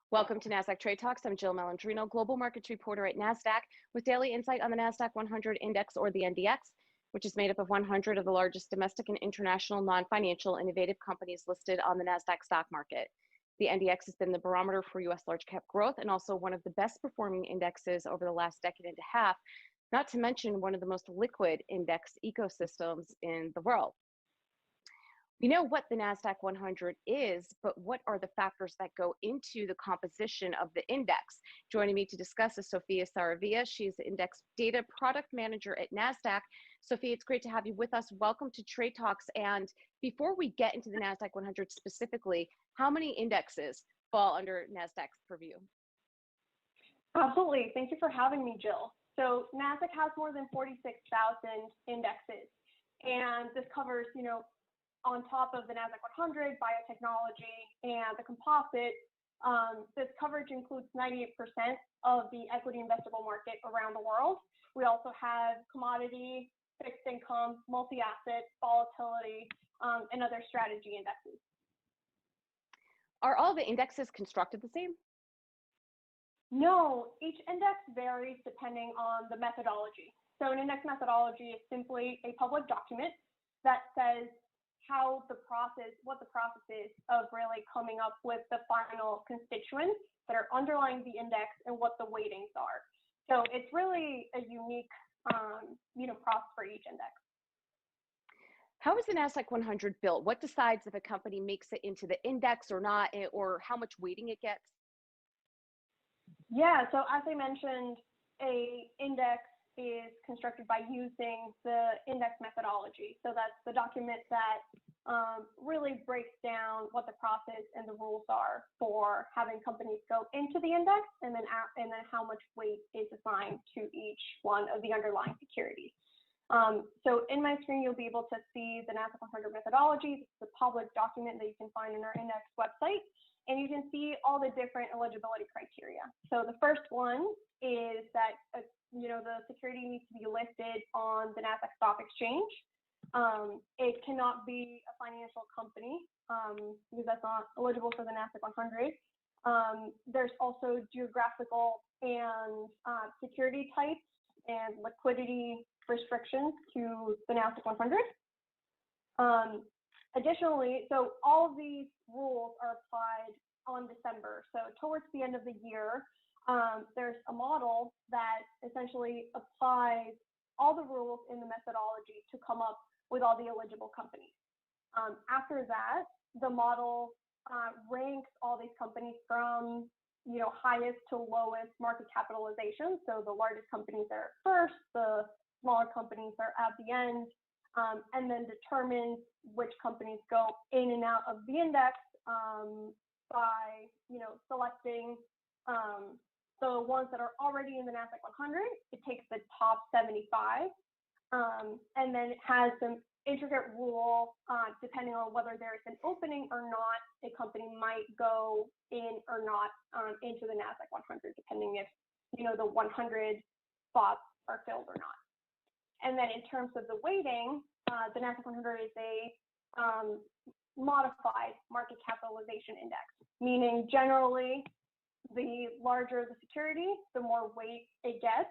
Welcome to Nasdaq Trade Talks. I'm Jill Malandrino, global markets reporter at Nasdaq, with daily insight on the Nasdaq-100 index, or the NDX, which is made up of 100 of the largest domestic and international non-financial innovative companies listed on the Nasdaq stock market. The NDX has been the barometer for U.S. large cap growth and also one of the best performing indexes over the last decade and a half, not to mention one of the most liquid index ecosystems in the world. We know what the Nasdaq-100 is, but what are the factors that go into the composition of the index? Joining me to discuss is Sofia Saravia. She's the Index Data Product Manager at Nasdaq. Sofia, it's great to have you with us. Welcome to Trade Talks. And before we get into the Nasdaq-100 specifically, how many indexes fall under Nasdaq's purview? Absolutely. Thank you for having me, Jill. So Nasdaq has more than 46,000 indexes, and this covers, on top of the Nasdaq-100, biotechnology, and the composite. This coverage includes 98% of the equity investable market around the world. We also have commodity, fixed income, multi-asset, volatility, and other strategy indexes. Are all the indexes constructed the same? No, each index varies depending on the methodology. So an index methodology is simply a public document that says what the process is of really coming up with the final constituents that are underlying the index and what the weightings are. So it's really a unique, process for each index. How is the Nasdaq-100 built? What decides if a company makes it into the index or not, or how much weighting it gets? Yeah, so as I mentioned, a index is constructed by using the index methodology. So that's the document that really breaks down what the process and the rules are for having companies go into the index, and then how much weight is assigned to each one of the underlying securities. So in my screen, you'll be able to see the Nasdaq-100 methodology. It's a public document that you can find in our index website, and you can see all the different eligibility criteria. So the first one is that the security needs to be listed on the Nasdaq Stock Exchange. It cannot be a financial company because that's not eligible for the Nasdaq-100. There's also geographical and security types and liquidity restrictions to the Nasdaq-100. Additionally, so all of these rules are applied on December. So towards the end of the year, there's a model that essentially applies all the rules in the methodology to come up with all the eligible companies. After that, the model ranks all these companies from highest to lowest market capitalization. So the largest companies are first, the smaller companies are at the end, and then determines which companies go in and out of the index by selecting the ones that are already in the Nasdaq-100. It takes the top 75, and then it has some intricate rule depending on whether there's an opening or not. A company might go in or not into the Nasdaq-100, depending if the 100 spots are filled or not. And then in terms of the weighting, the Nasdaq-100 is a modified market capitalization index, meaning generally the larger the security, the more weight it gets,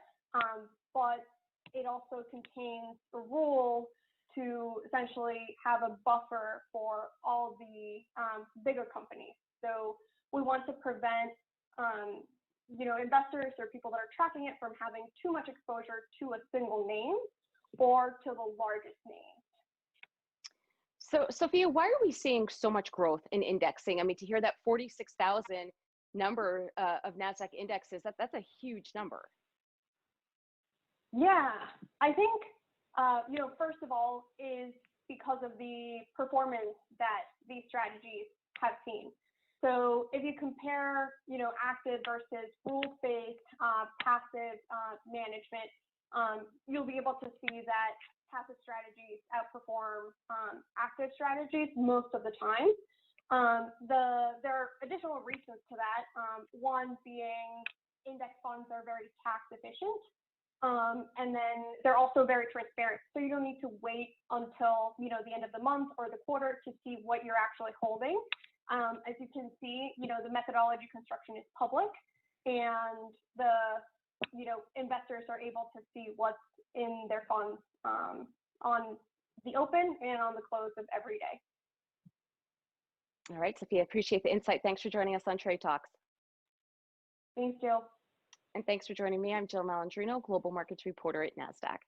but it also contains a rule to essentially have a buffer for all the bigger companies. So we want to prevent investors or people that are tracking it from having too much exposure to a single name or to the largest name. So, Sofia, why are we seeing so much growth in indexing? I mean, to hear that 46,000 number of Nasdaq indexes, that's a huge number. Yeah, I think, first of all, is because of the performance that these strategies have seen. So if you compare, active versus rules-based passive management, you'll be able to see that passive strategies outperform active strategies most of the time. There are additional reasons to that. One being index funds are very tax efficient. And then they're also very transparent. So you don't need to wait until, the end of the month or the quarter to see what you're actually holding. As you can see, the methodology construction is public, and the investors are able to see what's in their funds on the open and on the close of every day. All right, Sophia, appreciate the insight. Thanks for joining us on Trade Talks. Thanks, Jill. And thanks for joining me. I'm Jill Malandrino, Global Markets Reporter at Nasdaq.